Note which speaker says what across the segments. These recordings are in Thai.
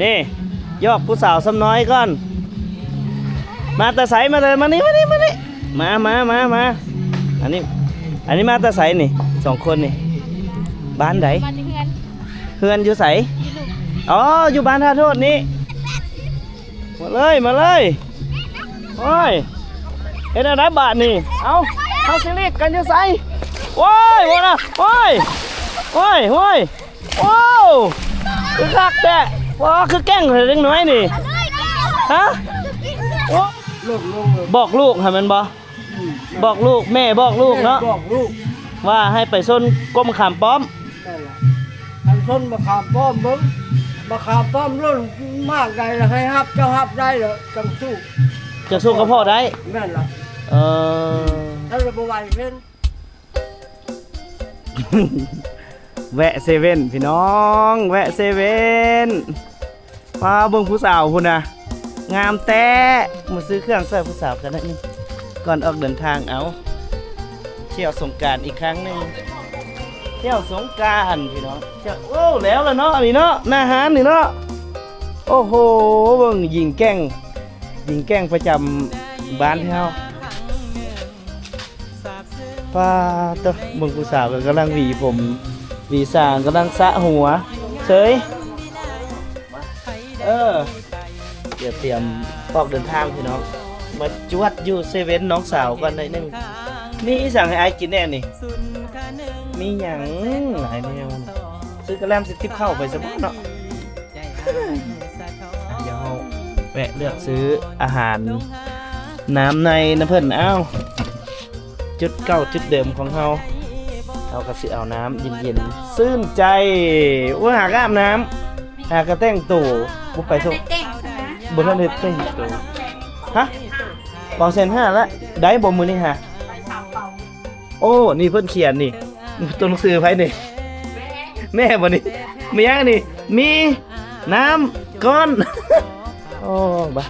Speaker 1: นี่ยอกผู้สาวซ้ำน้อยก่อนมาตะไสมาเลยมานี่มาอันนี้มาตะไสนี่2 คนนี่บ้านไหนเฮือนอยู่ไสอ๋ออยู่บ้านท่าโทษนี่มาเลยโอ้ยเห็นอะไรบาทนี่เอาสิริกันอยู่ไสโอ้ยโว้นะโอ้ยโอ้คือคักแต่ว้าคือแกล้งเล็กน้อยนี่ฮะบอกลูกให้มันบอกลูกแม่บอกลูกเนาะว่าให้ไปส้นก้มขามป้อม
Speaker 2: อันส้นมะขามป้อมมึงมะขามป้อมรุ่นมากใดละให้ฮับเจ้าฮับได้เหรอจังสู้
Speaker 1: กับพ่อได้
Speaker 2: แม่นล่ะถ้าเราบ่ไหวเพิ่น
Speaker 1: แวะเซเว่นพี่น้องแวะเซเว่นพาเบิ่งผู้สาวพุ่นน่ะงามแท้มาซื้อเครื่องใส่ผู้สาวกันนิดนึงก่อนออกเดินทางเอาเที่ยวสงกรานต์อีกครั้งนึงเที่ยวสงกรานต์พี่น้องเที่ยวโอ้แล้วล่ะเนาะนี่เนาะหน้าหารนี่เนาะโอ้โหเบิ่งยิงแกล้งประจำบ้านเฮาป้าตัวเบิ่งผู้สาวกำลังหวีผมหวีสางกำลังสระหัวเฉยเดี๋ยวเตรียมออกเดินทางพี่น้องมาจวดอยู่เซเว่นน้องสาวกันหน่อยนึงมีสั่งให้ไอ้กินแน่นี่มีหยังหลายแนวซื้อกระแลมสิทิปเข้าไปซะบ่เนาะเดี๋ยวแวะเลือกซื้ออาหารน้ำในน้ำเพิ่นจุดเก่าจุดเดิมของเขาก็สิเอาน้ำเย็นๆซื่นใจว่าหากอาบน้ำหากระแต่งตัวบุไปทุกบนนั้นเแต่งตัวฮะเป่า1,500ละได้บ่มือนี่ฮะโอ้นี่เพิ่นเขียนนี่ตัวหนังสือไผนี่แม่บ่นี่มีหยังนี่มีน้ำก้อนโอ้บ่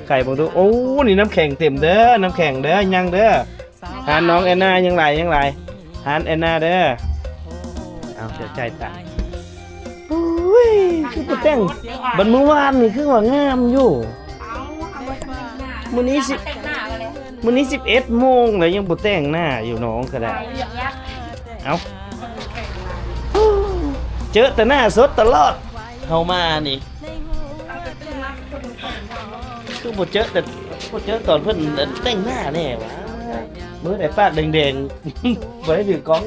Speaker 1: ไข่บ่ดูโอ้นี่น้ำแข็งเต็มเด้อน้ำแข็งเด้อยังเด้อหาน้องแอนนายังหลายหาแอนนาเด้อเอาเสียใจตายโอ้ยคือบ่แต่งบัดมื้อวานนี่คือว่างามอยู่มื้อนี้11 โมงแล้วยังบ่แต่งหน้าอยู่น้องก็ได้เอาเจอแต่หน้าสดตลอดเข้ามานี่คือบ่เจอตอนเพิ่นแต่งหน้าแน่วะมื้อไหนปากแดงๆบ่ได้ถือกล้อง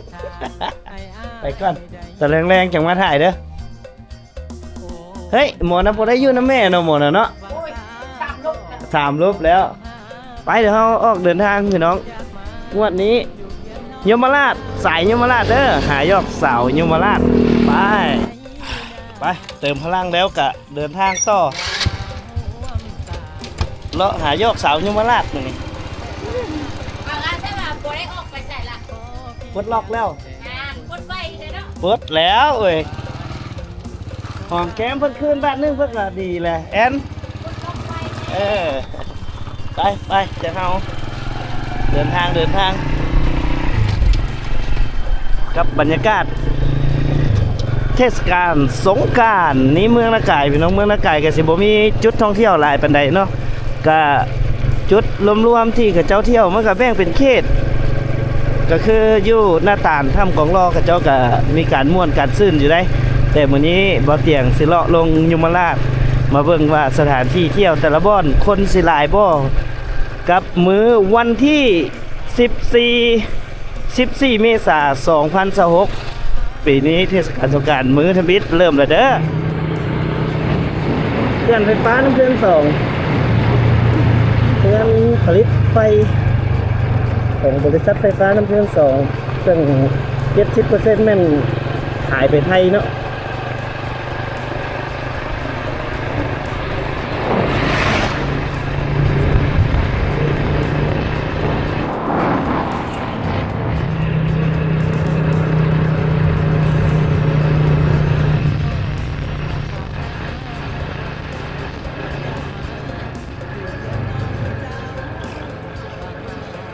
Speaker 1: ไปก่อนแต่แรงๆจังมาถ่ายเด้อเฮ้ยหมอนะบ่ได้อยู่นำแม่เนาะหมอนะเนาะ3 รูปแล้วไปเดี๋ยวเราออกเดินทางพี่น้องงวดนี้ยมราชสายยมราชเด้อหายอกสาวยมราชไปเติมพลังแล้วกะเดินทางต่อเลาะหายอกสาวยมราชนี่ปลดล็อกแล้วปลดแล้วเอ้ยหอมแก้มเพิ่นคืนบ้านนึงเพิ่นก็ดีแหละแอนไปจะเอาเดินทางกับบรรยากาศเทศกาลสงกรานต์นี้เมืองนาไก่พี่น้องเมืองนาไก่ก็สิบ่มีจุดท่องเที่ยวหลายปานใดเนาะก็จุดรวมๆที่กับเจ้าเที่ยวมันก็แบ่งเป็นเขตก็คืออยู่หน้าต่างถ้ำกองรอกับเจ้าก็มีการม่วนการซื่นอยู่ได้แต่มื้อนี้บ่เตียงสิเลาะลงยมราชมาเบิ่งว่าสถานที่เที่ยวแต่ละบ่อนคนสิหลายบ่กับมื้อวันที่14 เมษายน 2026ปีนี้เทศกาลสงกรานต์มื้อทมิตรเริ่มแล้วเด้อเครื่องไฟฟ้าน้ำเพิ่น2เครื่องผลิตไฟของบริษัทไฟฟ้าน้ำเพิ่น2ซึ่ง 70% แม่นขายไปไทยเนาะ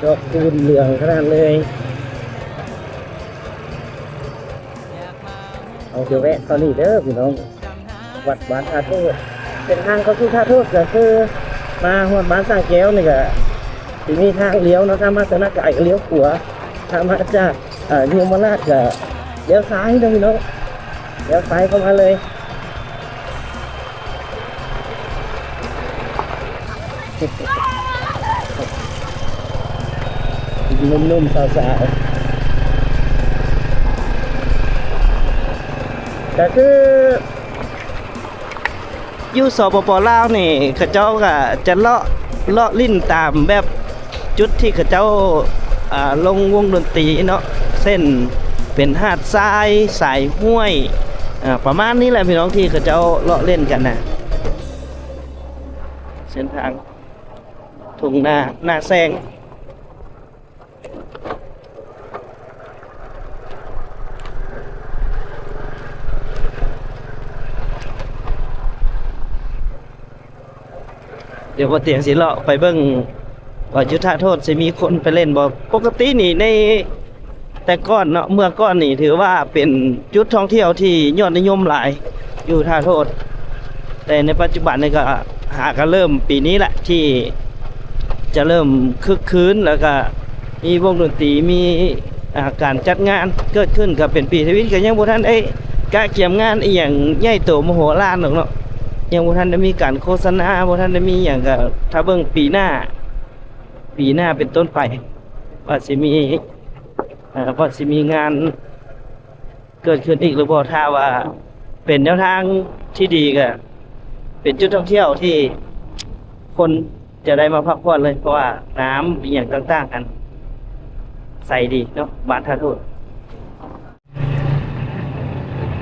Speaker 1: ดอกคูณเหลืองขนาดเลยเอาเดี๋ยวแวะตอนนี้เด้อพี่น้อง วัดบ้านท่าโทษเป็นทางเข้าสู่ท่าโทษก็คือมาฮอดบ้านสร้างแก้วนี่ก็สิมีทางเลี้ยวเนาะถ้ามาจากนาไก่ก็เลี้ยวขวาถ้ามาจากยมราชก็เลี้ยวซ้ายเนาะพี่น้องเลี้ยวซ้ายเข้ามาเลยนุ่มๆสาวๆแต่คืออยู่สปปลาวนี่เขาเจ้าก็จะเลาะลิ้นตามแบบจุดที่เขาเจ้าลงวงดนตรีเนาะเส้นเป็นหาดทรายสายห้วยประมาณนี้แหละพี่น้องที่เขาเจ้าเลาะเล่นกันนะเส้นทางทุ่งนาแซงเดี๋ยวพอเตียงสิเลาะไปเบิ่งว่ายุทธโทษสิมีคนไปเล่นบ่ปกตินี่ในแต่ก่อนเนาะเมื่อก่อนนี่ถือว่าเป็นจุดท่องเที่ยวที่ยอดนิยมหลายอยู่ท่าโทษแต่ในปัจจุบันนี่ก็หาก็เริ่มปีนี้แหละที่จะเริ่มคึกคืนแล้วก็มีวงดนตรีมีการจัดงานเกิดขึ้นก็เป็นปีชีวิตก็ยังบ่ทันได้กะเกี่ยมงานอีหยังใหญ่โตมโหฬารหรอกเนาะยังบ่ทันได้มีการโฆษณาบ่ทันได้มีหยังก็ถ้าเบิ่งปีหน้าเป็นต้นไปว่าสิมีงานเกิดขึ้นอีกหรือบ่ถ้าว่าเป็นแนวทางที่ดีก็เป็นจุดท่องเที่ยวที่คนจะได้มาพักผ่อนเลยเพราะว่าน้ำมีอย่างต่างๆกันใสดีเนาะบ้านท่าโทษ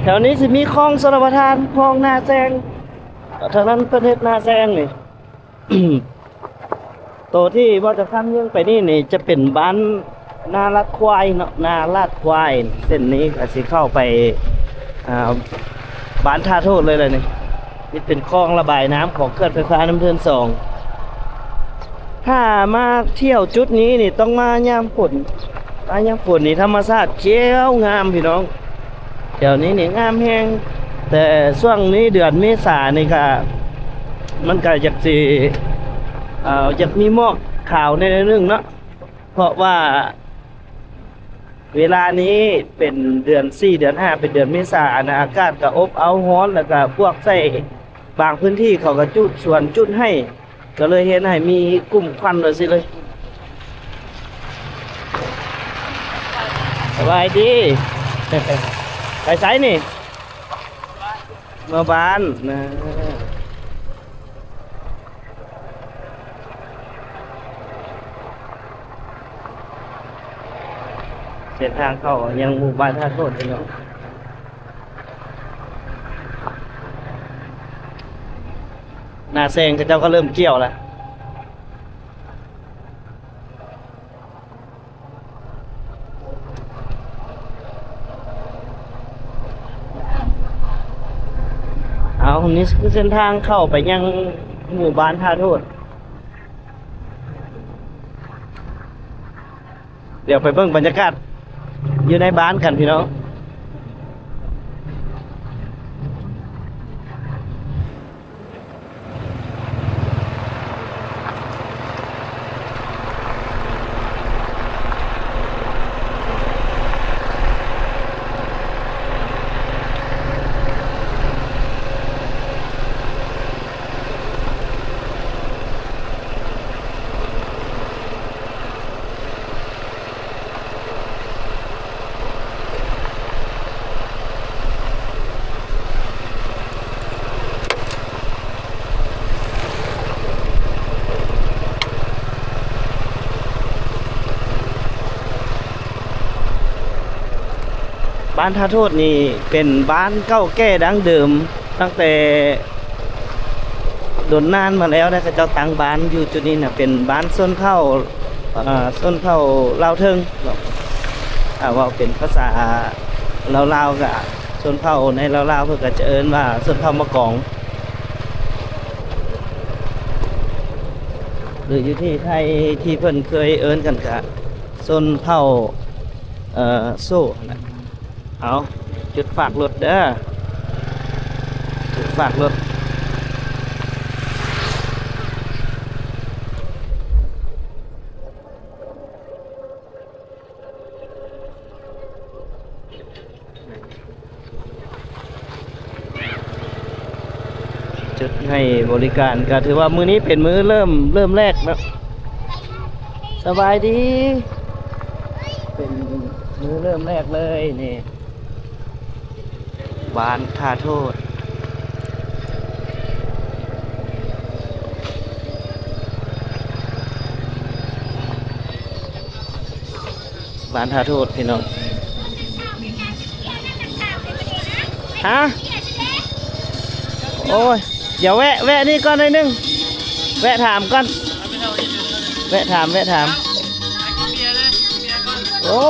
Speaker 1: แถวนี้สิมีคลองชลประทานคลองนาแซงทางนั้นประเทศนาแซงนี่ ตัวที่ว่าจะข้ามเรื่องไปนี่จะเป็นบ้านนาลาดควายเนาะนาลาดควายเส้นนี้อาจจะเข้าไปบ้านท่าโทษเลยนี่เป็นคลองระบายน้ำของเขื่อนไฟฟ้าน้ำเทิน2ถ้ามาเที่ยวจุดนี้นี่ต้องมายามฝนนี่ธรรมชาติเขียวงามพี่น้องเดี๋ยวนี้นี่งามแฮงแต่ช่วงนี้เดือนเมษานี่ก็มันก็อยากมีหมอกขาวในเรื่องเนาะเพราะว่าเวลานี้เป็นเดือน4เดือน5เป็นเดือนเมษาอากาศก็อบอ้าวร้อนแล้วก็พวกใส่บางพื้นที่เขาก็จุดให้ก็เลยเห็นให้มีกลุ่มควันเลยสิเลยสบายดี ไปไสนี่มาบ้านนะเส้นทางเข้ายังหมู่บ้านท่าโทษอยู่เนาะนาแซงเจ้าก็เริ่มเกี่ยวแล้วนี่คือเส้นทางเข้าไปยังหมู่บ้านท่าโทษเดี๋ยวไปเบิ่งบรรยากาศอยู่ในบ้านกันพี่น้องบ้านท่าโทษนี่เป็นบ้านเก่าแก่ดั้งเดิมตั้งแต่โดนนานมาแล้วนะเจ้าตั้งบ้านอยู่จุดนี้น่ะเป็นบ้านส้นเผ่าลาวเทิงว่าเป็นภาษาลาวกับส้นเผ่าในลาวเพื่อก็จะเอิ้นว่าส้นเผ่ามะกองหรืออยู่ที่ไทยที่เพิ่นเคยเอิ้นกันกับส้นเผ่าโซ่นะเอาจุดฝากรถเด้อจุดฝ ฝากรถจุดให้บริการก็ถือว่ามื้อนี้เป็นมื้อเริ่มแรกแล้วสบายดีเป็นมื้อเริ่มแรกเลยนี่บ้านท่าโทษบ้านท่าโทษพี่น้องฮะโอ้ยเดี๋ยวแวะนี่ก่อนหน่อยนึงแวะถามก่อนแวะถามโอ้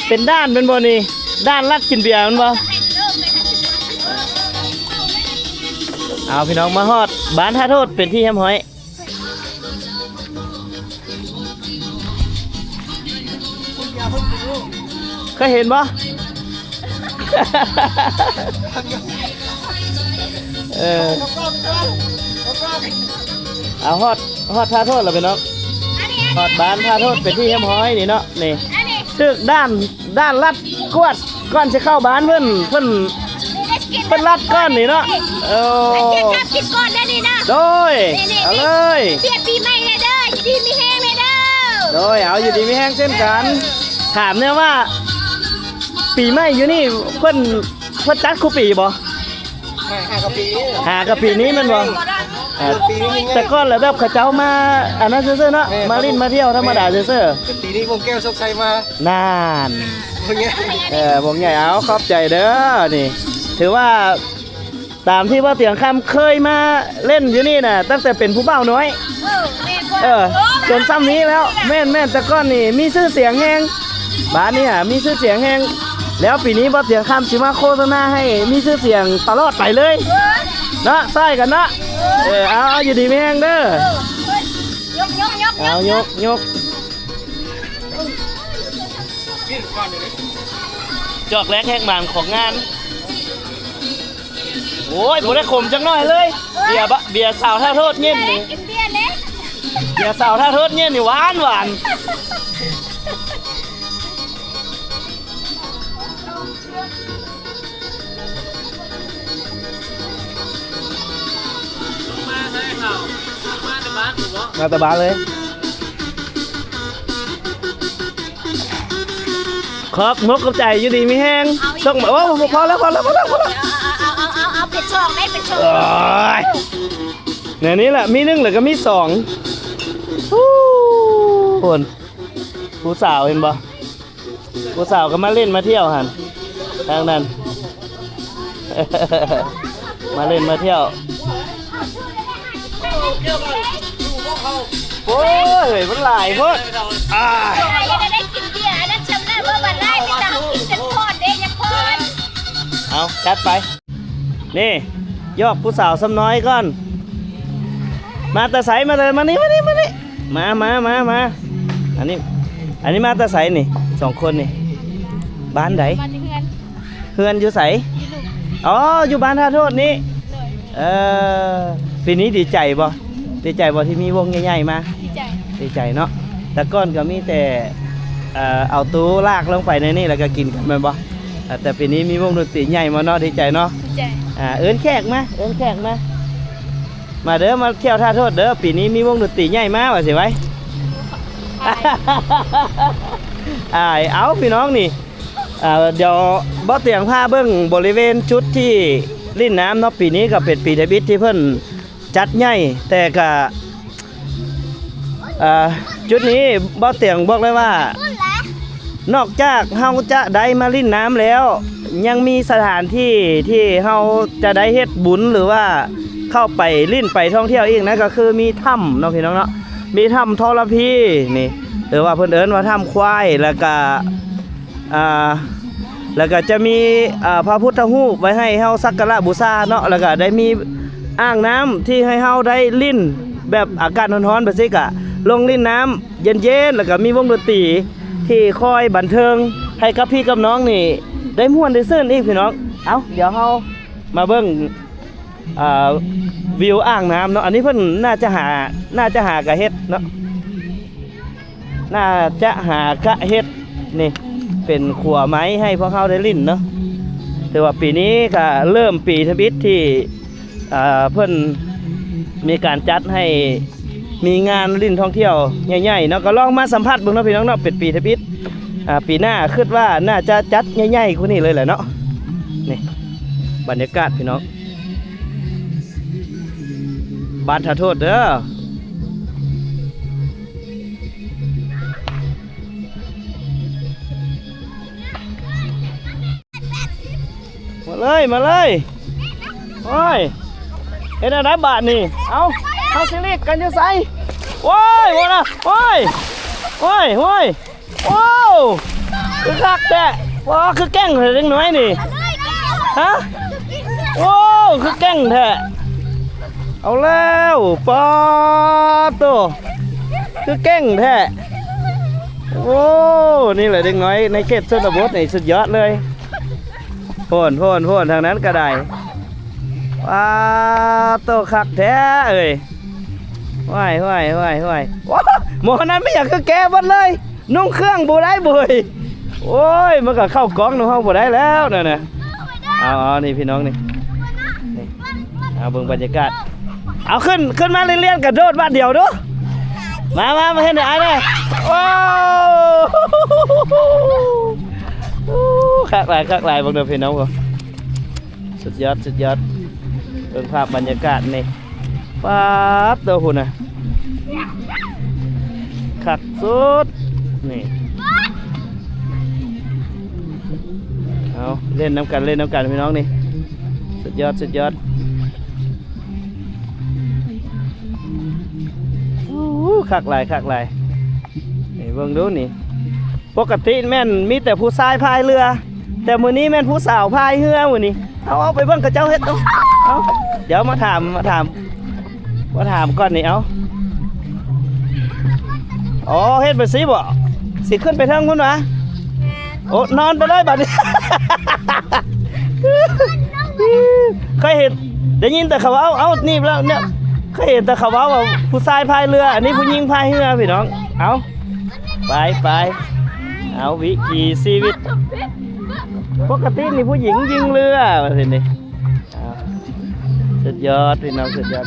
Speaker 1: เป็นด้านเป็นบ่นี่ด้านรัดกินเบียร์มันบ่เอาพี่น้องมาฮอดบ้านท่าโทษเป็นที่แฮมหอยเคยเห็นบ่ เอาฮอดท่าโทษแล้วพี่น้องฮอดบ้านท่าโทษเป็นที่แฮมหอยนี่เนาะนี่ตึกด้านลัดกวดก่อนจะเข้าบ้านเพิ่นลัดก้อนนี่เนาะโอ้กินก่อนได้นี่นะโดยเอาเลยเปียปีใหม่เลยเด้อดีมีแห้งเลยเด้อโดยเอาอยู่ดีมีแห้งเช่นกันถามเนี่ยว่าปีใหม่อยู่นี่เพิ่นจัดคู่ปีบ่หากะปีนี้มันบ่แต่ก่อนแล้วแบบเขาเจ้ามาอันนั้นซื่อๆเนาะมาลิ้นมาเที่ยวธรรมดาซื่อๆ
Speaker 2: ปีนี้วงแก้วโชคชัยมาน
Speaker 1: านวงใหญ่เอาขอบใจเด้อนี่ถือว่าตามที่ว่าเตียงคำเคยมาเล่นอยู่นี่น่ะตั้งแต่เป็นผู้เบ่าน้อยจนซ้ำนี้แล้วแม่นแต่ก้อนนี่มีชื่อเสียงแห้งบ้านนี่มีชื่อเสียงแห้งแล้วปีนี้ว่าเตียงคำสิมาโฆษณาให้มีชื่อเสียงตลอดไปเลยนะใส่กันนะเอาอยู่ดีไม่แห้งเด้อเอายกจอกแรกแห้งบางของงานโอ้ยผมได้ขมจังหน่อยเลยเบียร์สาวท่าโทษเงี้ยนี่เบียร์สาวท่าโทษเงี้ยนี่หวานมาแต่บ้านเลยครับงกกับใจอยู่ดีไม่แห้งส่งมาโอ้พอแล้วเอาเป็ดช่องได้เป็ดช่องเนี่ยนี้แหละมี1หรือก็มี2คนผู้สาวเห็นบ่ผู้สาวก็มาเล่นมาเที่ยวหันทางนั้น มาเล่นมาเที่ยวโอ้ยมันหลายพวกได้กินเบียร์นั่นจำได้ว่าวันแรกไม่ต้องกินเส้นทอดเด้ยังพอนเอาจัดไปนี่ยอกผู้สาวซ้ำน้อยก่อนมาตะไสมาเลยมานี่มาอันนี้มาตะไสนี่2คนนี่บ้านไหนเฮือนอยู่ไสอ๋ออยู่บ้านท่าโทษนี่ปีนี้ดีใจบ่ที่มีวงใหญ่ๆมาดีใจเนาะแต่ก่อนก็มีแต่เอาตู้ลากลงไปในนี่แล้วก็กินกันแม่นบ่แต่ปีนี้มีวงดนตรีใหญ่มาเนาะดีใจเนาะเอิ้นแขกมาเด้อมาเที่ยวท่าโทษเด้อปีนี้มีวงดนตรีใหญ่มาว่าสิไว้เอาพี่น้องนี่เดี๋ยวบ่เตียงผ้าเบิ้งบริเวณจุดที่ลิ่นน้ำเนาะปีนี้ก็เป็นปีเดบิตที่เพิ่นจัดใหญ่แต่ก็จุดนี้บ่เตียงบอกเลยว่านอกจากเฮาจะได้มาลิ่นน้ำแล้วยังมีสถานที่ที่เฮาจะได้เฮ็ดบุญหรือว่าเข้าไปลิ่นไปท่องเที่ยวอีกนะก็คือมีถ้ำเนาะพี่น้องเนาะมีถ้ำทรพีนี่หรือว่าเพิ่นเอิ้นว่าถ้ำควายแล้วก็จะมีพระพุทธรูปไว้ให้เฮาสักการะบูชาเนาะแล้วก็ได้มีอ่างน้ำที่ให้เฮาได้ลิ่นแบบอากาศร้อนๆแบบนี้ก็ลงลิ่นน้ำเย็นๆแล้วก็มีวงดนตรีที่คอยบันเทิงให้กับพี่กับน้องนี่ได้ม่วนได้ซื่นอีกพี่น้องเดี๋ยวเฮามาเบิ่ง อ่าวิวอ่างน้ำเนาะอันนี้เพิ่นน่าจะหากะเฮ็ดเนาะน่าจะหากะเฮ็ดนี่เป็นขัวไม้ให้พวกเขาได้ลิ้นเนาะแต่ว่าปีนี้ก็เริ่มปีทบิตที่เพิ่นมีการจัดให้มีงานลิ้นท่องเที่ยวใหญ่ๆเนาะก็ลองมาสัมผัสเบิ่งเนาะพี่น้องเนาะเป็นปีทบิตปีหน้าคิดว่าน่าจะจัดใหญ่ๆกว่านี้เลยแหละเนาะนี่บรรยากาศพี่น้องบาทโทษเด้อมาเลยโอ้ยเห็นอะไรบาทนี่เอาสิริกันจะใส่โอ้ยโว้นะโอ้ยโอ้คือคักแต่ว้าคือแก้งเล็กน้อยนี่ฮะโอ้คือแก้งแท้เอาแล้วปอตัวคือแก้งแท้โอ้นี่แหละเด็กน้อยในเขตชนบทนี่สุดยอดเลยโพ่นทางนั้นก็ได้ว้าตัวคักแท้เอ้ยว้ายหมอนั้นไม่อยากคือแกบัดเลยนุ่งเครื่องบูได้บุยโอ้ยมันก็เข้ากล้องนุ่งห้องบูได้แล้วน่ะเอานี่พี่น้องนี่เอาเบิ่งบรรยากาศเอาขึ้นมาเรียนกระโดดบ้านเดียวดูมาเห็นได้เลยโอ้คักหลายบังเดิมพี่น้องก็สุดยอดเบิ่งภาพบรรยากาศนี่ป๊าบตัวหุ่นน่ะคักสุดนี่เอาเล่นน้ำกันพี่น้องนี่สุดยอดคักหลายนี่เบิ่งดูนี่ปกติแม่นมีแต่ผู้ชายพายเรือแต่มื้อนี้แม่นผู้สาวพายเรือมื้อนี้เอาไปเบิ่งกับเจ้าเฮ็ดเอาเดี๋ยวมาถามก่อนนี่เอาอ๋อเฮ็ดไปสิบ่สิขึ้นไปเทิงพุ่นวะโอ้นอนไปเลยบัดนี้ เคยเห็นได้ยินแต่เขาเอานี่แล้วเนี่ยเคยเห็นแต่เขาว่าผู้ชายพายเรืออันนี้ผู้หญิงพายเรือพี่น้องเอาไปเอาวิถีชีวิตปกตินี่ผู้หญิงยิงเรือว่าสินี่สุดยอดพี่น้องสุดยอด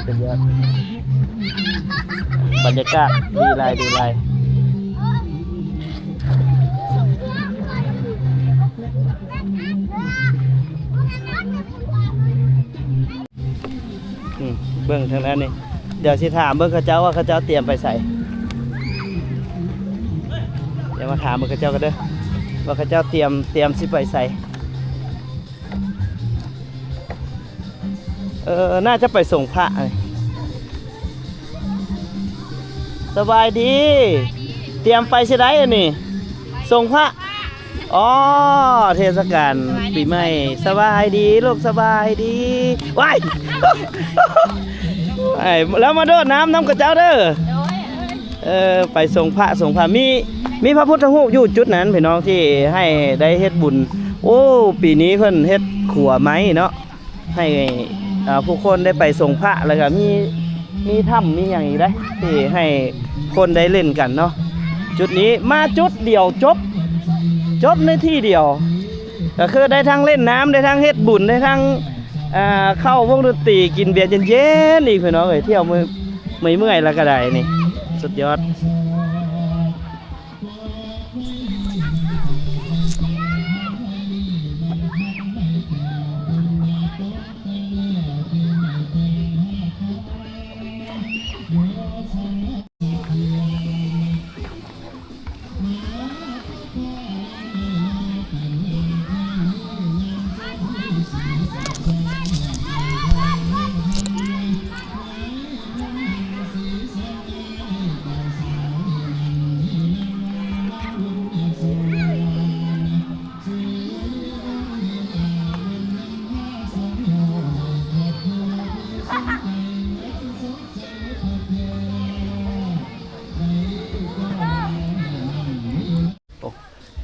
Speaker 1: บรรยากาศดีลายเบื้องทางนั้นนี่เดี๋ยวสิถามเบื้องเขาเจ้าว่าเขาเจ้าเตรียมไปใส่เดี๋ยวมาถามเบื้องเขาเจ้ากันเด้อว่าเขาเจ้าเตรียมสิไปใส่น่าจะไปส่งพระสบายดีเตรียมไปใช่ไหมอันนี้ส่งพระอ๋อเทศกาลปีใหม่สบายดีลูกสบายดีว้ายแล้วมาโดดน้ำกระเจ้าเด้อไปส่งพระมีพระพุทธรูปอยู่จุดนั้นพี่น้องที่ให้ได้เฮ็ดบุญโอ้ปีนี้เพิ่นเฮ็ดขัวไม้เนาะให้ผู้คนได้ไปส่งพระแล้วก็มีถ้ำมีอย่างอีกได้ที่ให้คนได้เล่นกันเนาะจุดนี้มาจุดเดียวจบในที่เดียวก็คือได้ทั้งเล่นน้ำได้ทั้งเฮ็ดบุญได้ทั้งเข้าวงดนตรีกินเบียร์เย็นๆอีกพี่น้องเที่ยวเมื่อยแล้วก็ได้นี่สุดยอด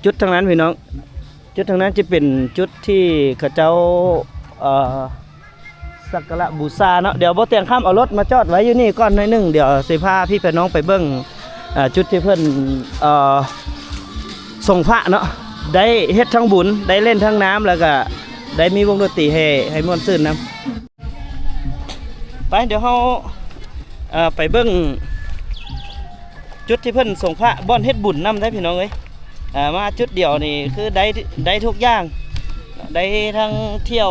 Speaker 1: จุดทางนั้นพี่น้องจุดทางนั้นจะเป็นจุดที่เขาเจ้า สักการะบูชาเนาะเดี๋ยวบ่เตียงข้ามเอารถมาจอดไว้อยู่นี่ก่อนหน่อยหนึงเดี๋ยวสิพาพี่พี่น้องไปเบิ่งจุดที่เพิ่นส่งพระเนาะได้เฮ็ดทั้งบุญได้เล่นทั้งน้ำแล้วก็ได้มีวงดนตรีให้ม่วนซื่นนำไปเดี๋ยวเฮาไปเบิ่งจุดที่เพิ่นส่งพระบ่อนเฮ็ดบุญนำได้พี่น้องเอ้ยมาจุดเดียวนี่คือได้ทุกอย่างได้ทั้งเที่ยว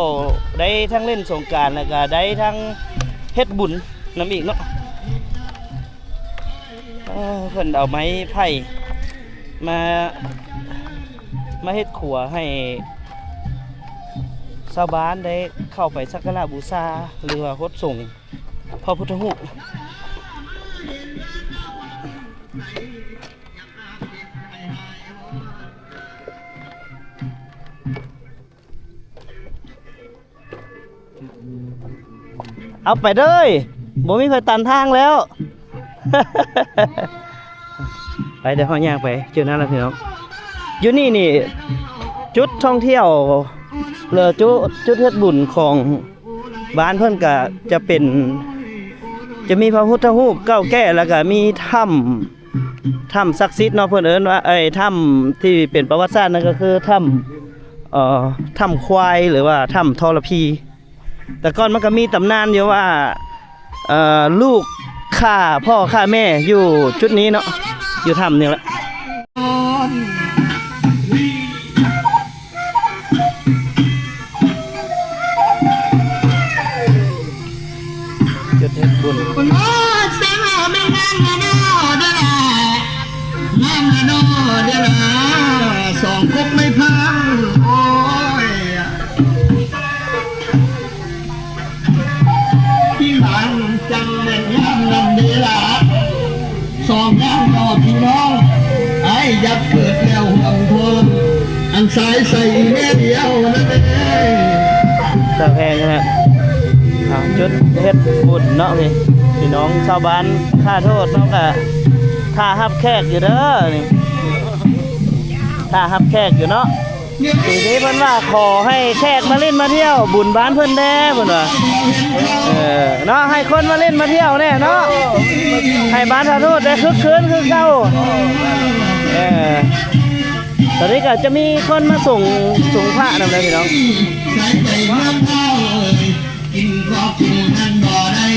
Speaker 1: ได้ทั้งเล่นสงกรานต์แล้วก็ได้ทั้งเฮ็ดบุญนำอีกเนาะเพิ่นเอาไม้ไผ่มาเฮ็ดขัวให้ชาวบ้านได้เข้าไปสักการะบูชาหรือว่าฮดส่งพระพุทธรูปเอาไปเด้ยบ่มีใครตันทางแล้ว ไปเดี๋ยวเขาย่างไปเจอนั่นแล้วพี่น้องอยู่นี่จุดท่องเที่ยวเรือจุดเฮ็ดบุญของบ้านเพิ่นก็จะมีพระพุทธรูปเก่าแก่แล้วก็มีถ้ำศักดิ์สิทธิ์เนาะเพิ่นเอิ้นว่าถ้ำที่เป็นประวัติศาสตร์นั่นก็คือถ้ำควายหรือว่าถ้ำธรพี แต่ก่อนมันก็มีตำนานอยู่ว่าลูกฆ่าพ่อฆ่าแม่อยู่จุดนี้เนาะอยู่ถ้ำนี่แหละจุดเฮ็ดบุญ
Speaker 3: สองคกไม่พังโอ้ยที่หลังจังเหมือนงามนำเดือดสองงามต่อพี่น้องไอ้ยับเกิดแล้วห่วงทนอันสายใส่แม่เดียวนั่นเอง
Speaker 1: ตะแพงนะฮะจุดเฮ็ดบุญเนาะพี่น้องชาวบ้านค่าโทษเนาะก็ค่ารับแขกอยู่เด้อนี่ค่ารับแขกอยู่เนาะปีนี้เพิ่นว่าขอให้แขกมาเล่นมาเที่ยวบุญบ้านเพิ่นแน่เพิ่นว่าเนาะให้คนมาเล่นมาเที่ยวแน่เนาะให้บ้านท่าทูตได้คึกคืนคือเก่าตอนนี้ก็จะมีคนมาส่งพระนำเลยพี่น้อง
Speaker 3: กินกอบชูนั่นบ่ได้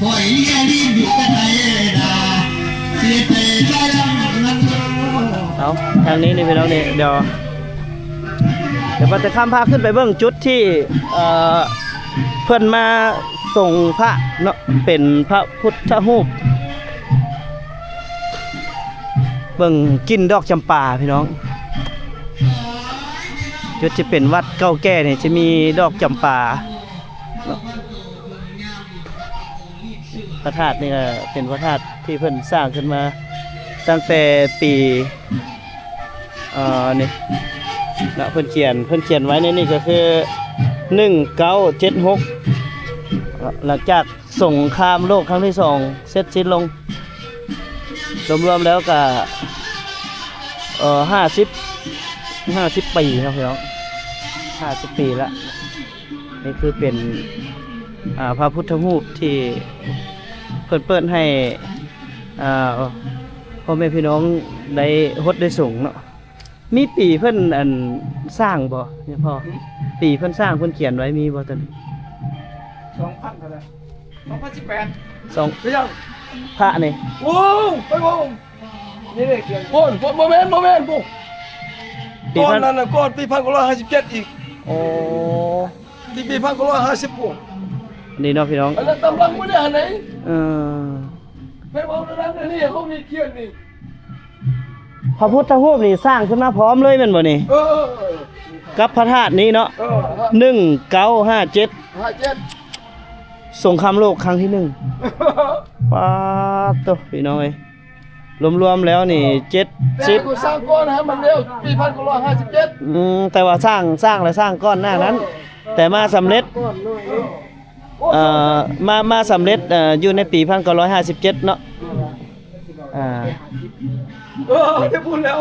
Speaker 3: ปล่อยแย่ลิ้นอยู่กันไหนด่าเสียใจใจลังนั่น
Speaker 1: เอาทางนี้นี่พี่น้องนี่เดี๋ยวเราจะข้ามพาขึ้นไปเบื้องจุดที่เพื่อนมาส่งพระเนาะเป็นพระพุทธรูปเบื้องกินดอกจำปาพี่น้องจุดจะเป็นวัดเก่าแก่เนี่ยจะมีดอกจำปาพระธาตุนี่ก็เป็นพระธาตุที่เพิ่นสร้างขึ้นมาตั้งแต่ปีนี่นะเพิ่นเขียนไว้ในนี่ก็คือ1976หลังจากสงครามโลกครั้งที่2เสร็จสิ้นลงรวมๆแล้วก็50ปีครับพี่น้อง50 ปีละนี่คือเป็นพระพุทธรูปที่เปิดให้พ่อแม่พี่น้องได้ฮดได้สูงเนาะมีปีเพิ่นสร้างบ่เนี่ยพ่อปีเพิ่นสร้างเพิ่นเขียนไว้มีบ่ตอนนี้
Speaker 2: 2,000เท่าไหร่2018
Speaker 1: 2
Speaker 2: ไปยัง
Speaker 1: พระนี่
Speaker 2: โอ้ไปบ่นี่เลยเขียนโอนบ่แม่นปุ๊ก่อนนั้นน่ะก่อนปี1957อีก
Speaker 1: โอ้
Speaker 2: ปี1950ปุ๊
Speaker 1: นี่เนาะพี่น้อง
Speaker 2: อันนั้นตำลังบ่ได้อันไหนไปเว้าดังๆนี่เขามีเขียนนี่
Speaker 1: พระพุทธรูปนี่สร้างขึ้นมาพร้อมเลยแม่นบ่นี่กับพระธาตุนี้เนาะ1957สงครามโลกครั้งที่1ป๊าดโตพี่น้องเอ้ยรวมๆแล้วนี่70
Speaker 2: สร้างก้อนนะมันเร็วปี1957
Speaker 1: แต่ว่าสร้างแล้วสร้างก้อนหน้านั้นแต่มาสำเร็จมาสำเร็จอยู่ในปี1957เนาะ
Speaker 2: ได้พูดแล้ว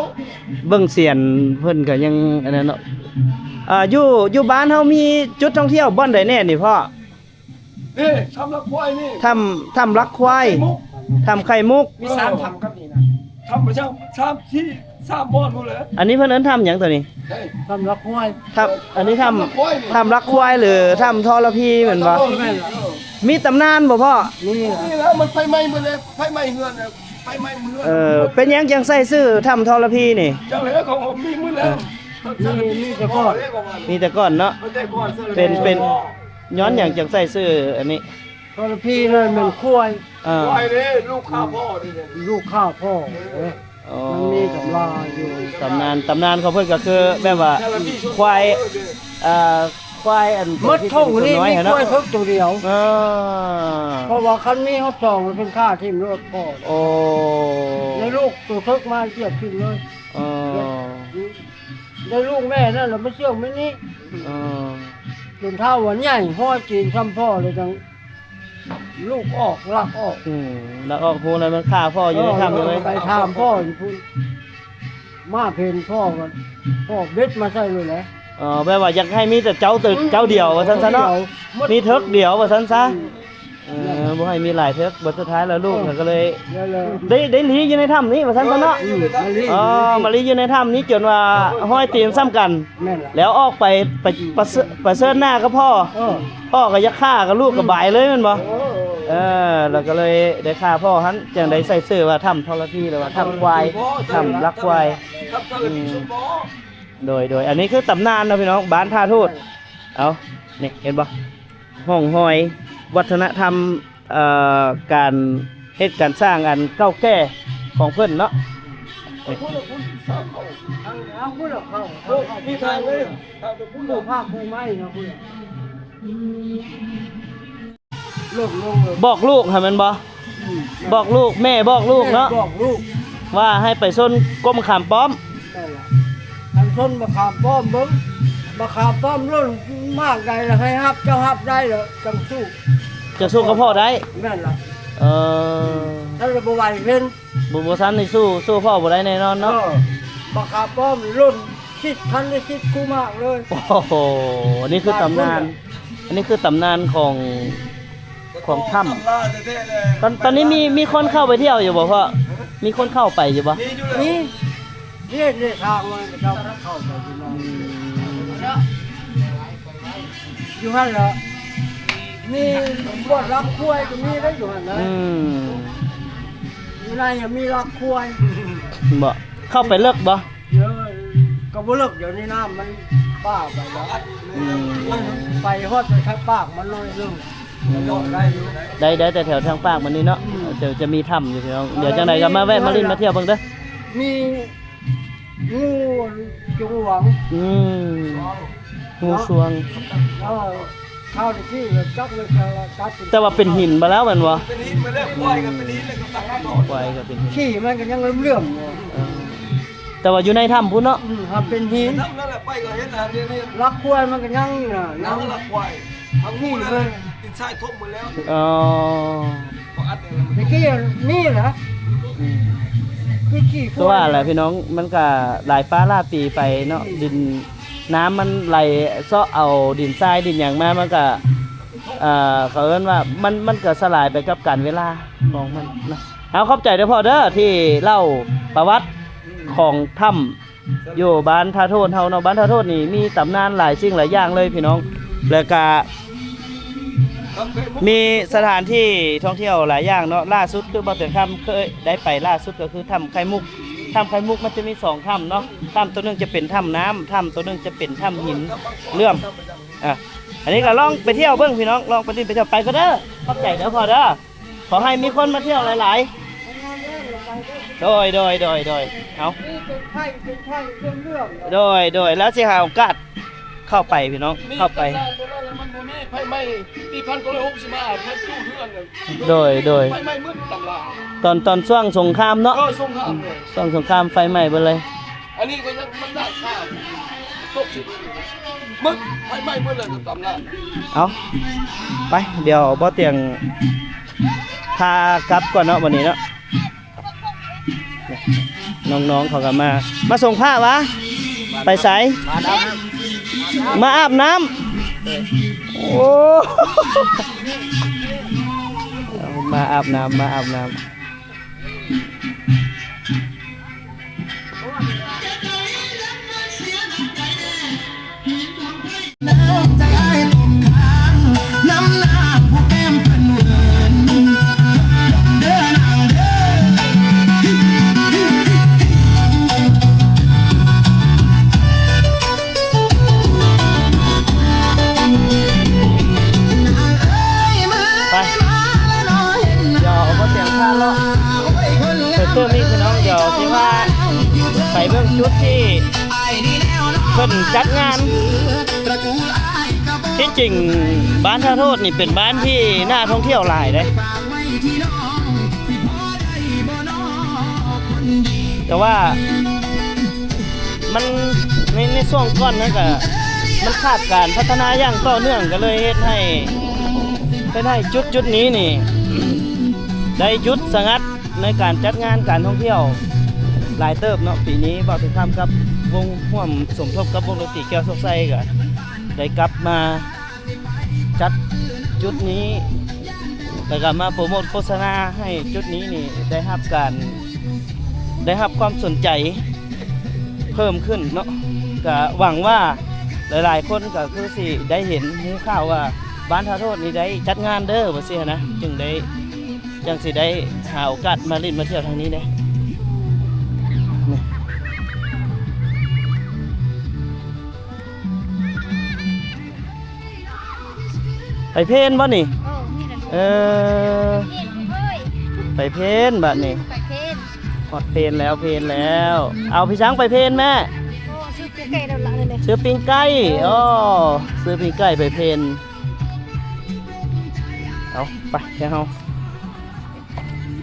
Speaker 1: เบิ่งเสียนเพิ่นก็ยังอันนั้นเนาะอยู่บ้านเฮามีจุดท่องเที่ยวบ่อนใดแน่นี่พ่อ
Speaker 4: นี่ทำละควายนี่
Speaker 1: ทำรักควายทำไข่มุก
Speaker 4: มีสามทำครับนี่นะทำประจำสามที่สามบอนหมดเลย
Speaker 1: อันนี้เพิ่นเอิ้นทำหยังตัวนี้
Speaker 4: เฮ้ย
Speaker 2: ทำรักควาย
Speaker 1: อันนี้ทำรักควายหรือทำทรพีเหมือนบ่
Speaker 2: แม่นล่ะ
Speaker 1: มีตำนานบ่พ่อ
Speaker 2: นี่ล่ะ
Speaker 4: นี่แล้วมันไฟไหม้หมดเลยไฟไหม้เฮือนเนี่ยไฟไหม้เฮือน
Speaker 1: เป็นหยังจังใส่ซื้อทำทรพีนี่
Speaker 4: จังเลยของผมมีมือแล้ว
Speaker 2: นี่แต่ก่อน
Speaker 1: มีแต่ก่อนเนาะ
Speaker 4: แต่ก่อน
Speaker 1: เป็นย้อนหยังจังใส่ซื้ออันนี้
Speaker 2: ตอนพี่นั่นมันควาย
Speaker 4: ควายนี่ลูกข้าพ่อนี่เนี่ย
Speaker 2: ลูกข้าวพ่อมันมีตำราอยู่
Speaker 1: ตำนานของเพิ่นก็คือแบบว่าควายควายอัน
Speaker 2: มดท่งนี่
Speaker 1: น้อย
Speaker 2: มี
Speaker 1: เนาะ
Speaker 2: กล้วยเพิ่งตัวเดียว
Speaker 1: เออ
Speaker 2: เพราะว่าคันนี้เขาส่องมันเป็นค่าที่รถพ่อ
Speaker 1: โอ้
Speaker 2: ในลูกตัวเพิ่งมาเกียบขึ้นเลย
Speaker 1: เออ
Speaker 2: ในลูกแม่นั่นแหละไม่เชื่องไม่นี้
Speaker 1: เออ
Speaker 2: จนเท่าวันใหญ่พ่อจีนซ้ำพ่อเลยจังลูกออกลักออก
Speaker 1: แล้วออกพูนั้นมันฆ่าพ่ออยู่ในถ้ำเลย
Speaker 2: ไปถามพ่ออยู่พูดมาเพนพ่อกันพ่อเบ็ดมาใส่เลยแหละ
Speaker 1: แปลว่าอยากให้มีแต่เจ้าตึกเจ้าเดียวว่าซั่นซะเนาะมีเทิกเดียวว่าซั่นซะบ่ให้มีหลายเทิกบัดสุดท้ายแล้วลูกก็เลย
Speaker 2: เดี๋ยวเลย
Speaker 1: ได้หลีอยู่ในถ้ำนี้ว่าซั่นซะเนาะ
Speaker 2: มาลี
Speaker 1: มาหลีอยู่ในถ้ำนี้จนว่าห้อยตีนซ้ำกัน
Speaker 2: แม่นล่ะ
Speaker 1: แล้วออกไปประเสริฐหน้ากับพ่อ พ่อก็ยักฆ่ากับลูกกับบายเลยแมันบ่แล้วก็เลยได้ฆ่าพ่อหันจังได้ใส่ชื่อว่าถ้ำทรพีหรือว่าถ้ำควายถ้ำรักควาย
Speaker 4: ครับทำชุดหมอ
Speaker 1: โดยอันนี้คือตำนานนะพี่น้องบ้านท่าทูตเอานี่เห็นบ่ห้องหอยวัฒนธรรมการเฮ็ดการสร้างอันเก่าแก่ของเพิ่นเนาะ
Speaker 2: เอาพูดเข้า
Speaker 4: นี่ทางเลยทางตะพุ่ง
Speaker 2: ผู้ภาคผู้ไม้นะพูดลงเลย
Speaker 1: บอกลูกให้มันบ่บอกลูกแม่บอกลูกเนาะ
Speaker 2: บอกลูก
Speaker 1: ว่าให้ไปส้นก้มขามป้อม
Speaker 2: นั่นล่ะอันส้นมะขามป้อมเบิ้งมะขามป้อมรุ่นมากใดละให้ฮับเจ้าฮับได้เหรอจังสู้
Speaker 1: จะสู้กับพ่อได้
Speaker 2: นั่นล่ะ
Speaker 1: เออ
Speaker 2: ถ้าจะบไหวเล่น
Speaker 1: บ่ซันนี่สู้พ่อบ่ได้แน่นอนเนาะ
Speaker 2: มะขามป้อมรุ่นชิดทันได้ชิดกูมากเลย
Speaker 1: โอ้โหอันนี้คือตำนาน อันนี้คือตำนานของถ้ำตอนนี้มีคนเข้าไปเที่ยวอยู่บ่พ่อมีคนเข้าไปอยู่บ่
Speaker 2: นี่นี่ทางมันเจ้าเข้าไปอยู่นั่นอยู่นั่นเหรอมีบวชรักควายก็มีได้อยู่นั่นนะอยู่ในมีรักควาย
Speaker 1: บ่เข้าไปเลิกบ่
Speaker 2: เยอะก็บ่เลิกเดี๋ยวนี้น้ำมันป้าไปแล้วไปฮอดไปทักปากมันน้อยลงได้อยู่
Speaker 1: ได้แต่แถวทางปากมันนี่เนาะจะมีถ้ำอยู่พี่น้องเดี๋ยวจังไดก็มาแวะมาเล่นมาเที่ยวเบิ่งเด้อ
Speaker 2: มีงูจงหวัง
Speaker 1: งูสวง
Speaker 2: ข้าวที่จักเลยตัด
Speaker 1: แต่ว่าเป็นหินมาแล้วแม่นบ่
Speaker 4: เป็นหินมาแล้วควายกันเป็นหินเลยก็ตัดต่อ
Speaker 1: ควายก็เป็นหิน
Speaker 2: ขี้มันก็ยังเลื่อม
Speaker 1: แต่ว่าอยู่ในถ้ำพุ่นเนาะ
Speaker 2: ถ้าเป็นหิน
Speaker 4: น้ำนั่นแหละไปก็เห็นนะนี่
Speaker 2: รักควายมันก็ยังน่ะยัง
Speaker 4: น้ำละควายทางงูเลยติดสายทบหมดแล้ว
Speaker 1: อ๋อ
Speaker 4: พออัดเนี่ยมัน
Speaker 2: ตะกี้นี่เหรอคือขี้
Speaker 1: ก็ว่าแหละพี่น้องมันก็หลายฟ้าหลายปีไปเนาะดินน้ำมันไหลเซาะเอาดินทรายดินอย่างมามันก็เขาเอิ้นว่ามันก็สลายไปกับการเวลาของมันนะเอาขอบใจเด้อพ่อเด้อที่เล่าประวัติของถ้ำอยู่บ้านท่าโทษเฮาเนาะบ้านท่าโทษนี่มีตำนานหลายสิ่งหลายอย่างเลยพี่น้องแล้วก็มีสถานที่ท่องเที่ยวหลายอย่างเนาะล่าสุดคือบ่าวเตือนคำเคยได้ไปล่าสุดก็คือถ้ำไข่มุกมันจะมี2ถ้ำเนาะถ้ำตัวหนึงจะเป็นถ้ำน้ำถ้ำตัวหนึงจะเป็นถ้ำหินเลื่อมอันนี้ก็ลองไปเที่ยวเบิ่งพี่น้องลองไปเที่ยวไปก็เด้อขอบใจเด้อพ่อเด้อขอให้มีคนมาเที่ยวหลายๆโดยเอา
Speaker 2: เป็นไข่เรื่อง
Speaker 1: โดยแล้วสิหาโอกาสเข้าไปพี่น้องเข้าไป
Speaker 4: มันมีไฟไหม้ปี1960มาพันตู้เทือนเลย
Speaker 1: โดย
Speaker 4: ไฟไหม้มืดตำรา
Speaker 1: ตอนช่วงสงครามเนาะ
Speaker 4: ก็ส่งข้ามเลย
Speaker 1: ช่วงสงครามไฟไหม้เบิดเลย
Speaker 4: อันนี้ก็ยังมันได้ข้าวตกสิมืดไฟไหม้มืดเลยตำรา
Speaker 1: เอาไปเดี๋ยวบ่เตียงพากลับก่อนเนาะวันนี้เนาะน้องๆเขาก็มาส่งผ้าวะไปไสมาอาบน้ำโอ้ เอามาอาบน้ำมาอาบน้ำไปเดี๋ยวเอาเสียงพาเลาะเติมเติมนี่คือน้องเดี๋ยวที่ว่าไปเบิ่งชุดที่เพิ่นจัดงานที่จริงบ้านท่าโทษนี่เป็นบ้านที่น่าท่องเที่ยวหลายเลยแต่ว่ามันในช่วงก่อนนั่นก็มันขาดการพัฒนาอย่างต่อเนื่องก็เลยเฮ็ดให้จุดนี้นี่ ได้หยุดสงัดในการจัดงานการท่องเที่ยวหลายเติบเนาะปีนี้บอกถึงคำกับวงร่วมสมทบกับวงดนตรีแก้วซกไซก็ได้กลับมาจัดจุดนี้แล้วก็มาโปรโมทโฆษณาให้จุดนี้นี่ได้รับความสนใจเพิ่มขึ้นเนาะก็หวังว่าหลายๆคนก็คือสิได้เห็นหูข่าวว่าบ้านท่าโทษนี่ได้จัดงานเด้อว่าสินะจึงสิได้หาโอกาสมาเล่นมาเที่ยวทางนี้ได้ไปเพนบ่นี่ไปเพนบัดนี่ฮอดเพนแล้วเอาพี่ช้างไปเพนแม่ซื้อปิ้งไก่แล้วละเลยซื้อปิ้งไก่ซื้อปิ้งไก่ไปเพนเอาไปแค่เฮา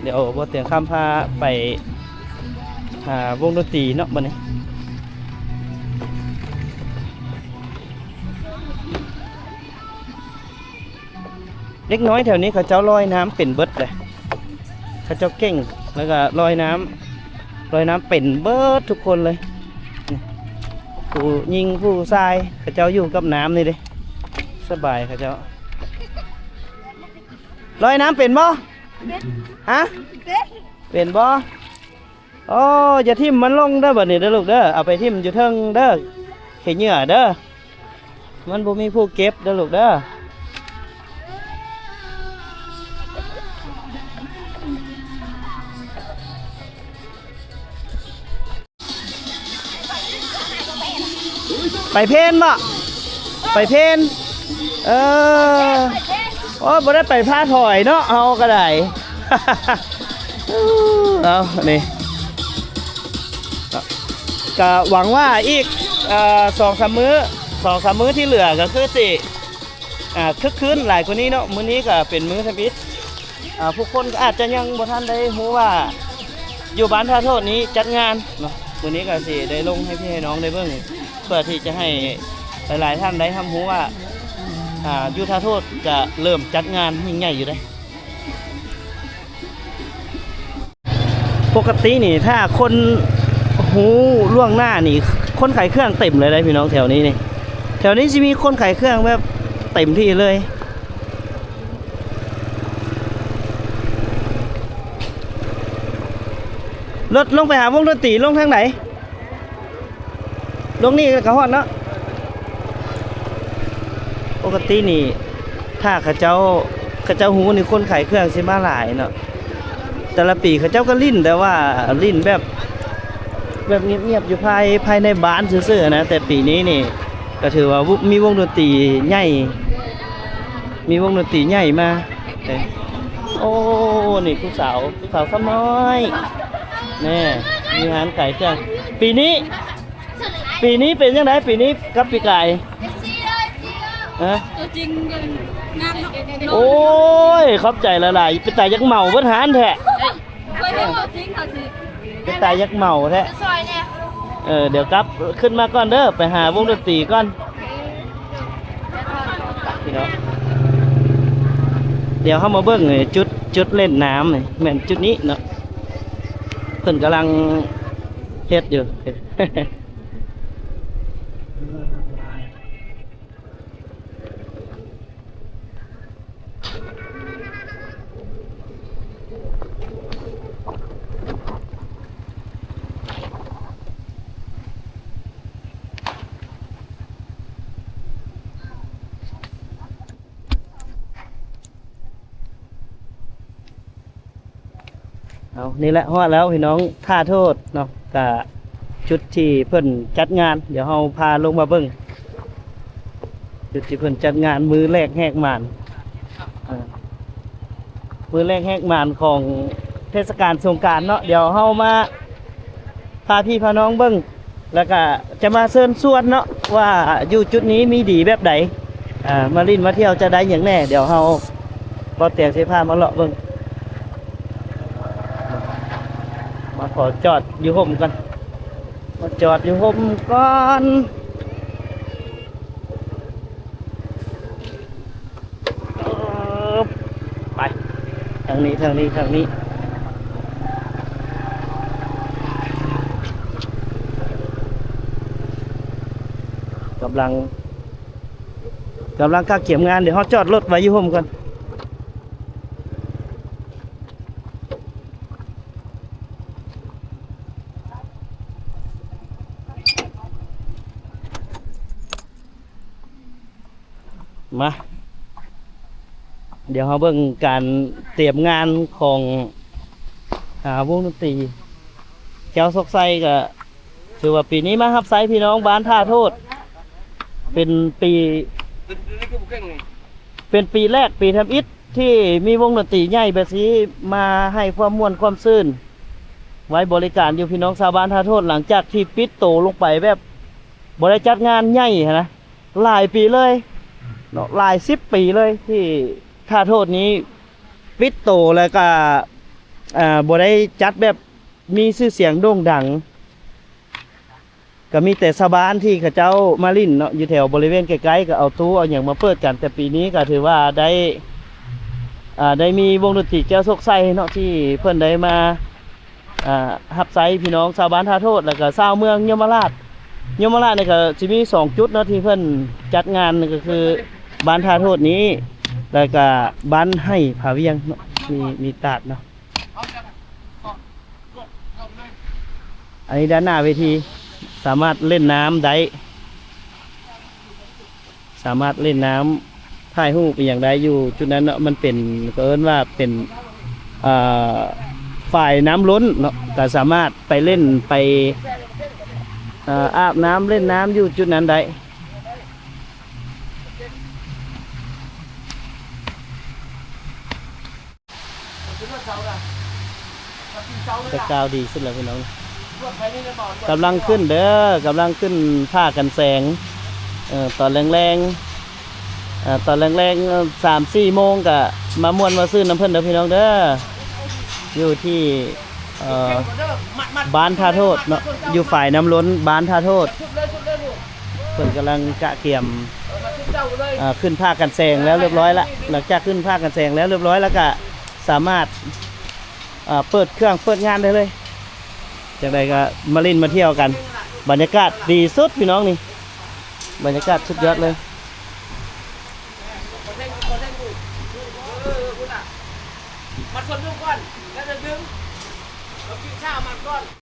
Speaker 1: เดี๋ยวบ่เตียงข้ามพาไปหาวงดนตรีเนาะบัดนี้เล็กน้อยแถวนี้เขาเจ้าลอยน้ำเป็นเบิดเลยเขาเจ้าเก่งแล้วก็ลอยน้ำเป็นเบิดทุกคนเลยผู้ยิงผู้ทรายเขาเจ้าอยู่กับน้ำนี่เลยสบายเขาเจ้าลอยน้ำเป็นบ่ฮะเป็นบ่โอ้อย่าทิ่มมันลงเด้อบัดนี้เด้อลูกเด้อเอาไปทิ่มอยู่เทิงเด้อเขียเหยื่อเด้อมันบ่มีผู้เก็บเด้อลูกเด้อไปเพนบ่ไปเพนโอ้บ่ได้ไปผ้าถอยเนาะเอาก็ได้ เอานี่ก็หวังว่าอีก2-3 มื้อที่เหลือก็คือสิคึกคืนหลายกว่านี้เนาะมื้อนี้ก็เป็นมื้อทำอิฐผู้คนก็อาจจะยังบ่ทันได้รู้ว่าอยู่บ้านท่าโทษนี้จัดงานเนาะมื้อนี้ก็สิได้ลงให้พี่ให้น้องได้เบิ่งเพื่อที่จะให้หลายๆท่านได้รู้ว่าอยู่ท่าโทษจะเริ่มจัดงานยิ่งใหญ่อยู่ได้ปกตินี่ถ้าคนหูล่วงหน้านี่คนขายเครื่องเต็มเลยได้พี่น้องแถวนี้นี่แถวนี้จะมีคนขายเครื่องแบบเต็มที่เลยรถลงไปหาวงดนตรีลงทางไหนลงนี่กระหอดเนาะปกตินี่ถ้าเขาเจ้าหูนี่คนขายเครื่องสิมาหลายเนาะแต่ละปีเขาเจ้าก็ลิ้นแต่ว่าลิ้นแบบเงียบๆอยู่ภายในบ้านซื่อๆนะแต่ปีนี้นี่ก็ถือว่ามีวงดนตรีใหญ่มาโอ้นี่ผู้สาวซ้ำน้อยแน่มีร้านขายเครื่องปีนี้เป็นยังไงปีนี้กับปีกาย
Speaker 5: ตัวจริงงามเนาะ
Speaker 1: โอ้ยขอบใจละลายเป็นตายักเมาเบิดหานแท้เป็นตายักเมาแท้เดี๋ยวกลับขึ้นมาก่อนเด้อไปหาวงดนตรีก่อนพี่น้องเดี๋ยวเข้ามาเบิ่งจุดเล่นน้ำนี่แม่นจุดนี้เนาะเพิ่นกำลังเฮ็ดอยู่ เอานี่แหละฮอดแล้วพี่น้องท่าโทษเนาะกะจุดที่เพิ่นจัดงานเดี๋ยวเฮาพาลงมาเบิ่งจุดที่เพิ่นจัดงานมื้อแรกแหกมานมื้อแรกแหกมานของเทศกาลสงกรานต์เนาะเดี๋ยวเฮามาพาพี่พาน้องเบิ่งแล้วก็จะมาเชิญชวนเนาะว่าอยู่จุดนี้มีดีแบบใดมาลิ้นมาเที่ยวจะได้อย่างแน่เดี๋ยวเฮาบ่เตียงสิพามาเลาะเบิ่งมาขอจอดอยู่ห่มกันมาจอดอยู่ห่มก่อนไปทางนี้ทางนี้ทางนี้กำลังกักเก็บงานเดี๋ยวเขาจอดรถไว้อยู่ห่มกันมาเดี๋ยวเขาเบิ่งการเตรียมงานของวงดนตรีแก้วซกไซก็ถือว่าปีนี้มารับไซพี่น้องบ้านท่าโทษเป็นปีแรกปีทำอิฐที่มีวงดนตรีใหญ่แบบนี้มาให้ความม่วนความซื่นไว้บริการอยู่พี่น้องชาวบ้านท่าโทษหลังจากที่ปิดโตลงไปแบบบริจัดงานใหญ่นะหลายปีเลยหลาย10 ปีเลยที่ท่าโทษนี้ปิดโตแล้วก็บ่ได้จัดแบบมีชื่อเสียงโด่งดังก็มีแต่ชาวบ้านที่เขาเจ้ามาลิ้นเนาะอยู่แถวบริเวณใกล้ๆก็เอาตู้เอาอย่างมาเปิดกันแต่ปีนี้ก็ถือว่าได้มีวงดนตรีแก้วซกไซเนาะที่เพิ่นได้มารับไซพี่น้องชาวบ้านท่าโทษแล้วก็ชาวเมืองยมราชนี่ก็จะมี2จุดเนาะที่เพิ่นจัดงานก็คือบ้านท่าโทษนี้แล้วก็บ้านให้ผาเวียงเนาะมีตาดเนาะอันนี้ด้านหน้าเวทีสามารถเล่นน้ำได้สามารถเล่นน้ำถ่ายรูปอย่างใดอยู่จุดนั้นเนาะมันเป็นก็เอิ้นว่าเป็นฝ่ายน้ำล้นเนาะก็สามารถไปเล่นไปอาบน้ำเล่นน้ำอยู่จุดนั้นได้จะกาวดีสุดแล้วพี่น้องกำลังขึ้นเด้อกำลังขึ้นผ้ากันแสงตอนแรงๆตอนแรงๆ3-4 โมงก็มาม่วนมาซื้อน้ำเพิ่นเด้อพี่น้องเด้ออยู่ที่บ้านท่าโทษเนาะอยู่ฝ่ายน้ำล้นบ้านท่าโทษเพิ่นกำลังกะเกี่ยมขึ้นผ้ากันแสงแล้วเรียบร้อยละหลังจากขึ้นผ้ากันแสงแล้วเรียบร้อยแล้วก็สามารถเปิดเครื่องเปิดงานได้เลยจากใดก็มาเล่นมาเที่ยวกันบรรยากาศดีสุดพี่น้องนี่บรรยากาศสุดยอดเลย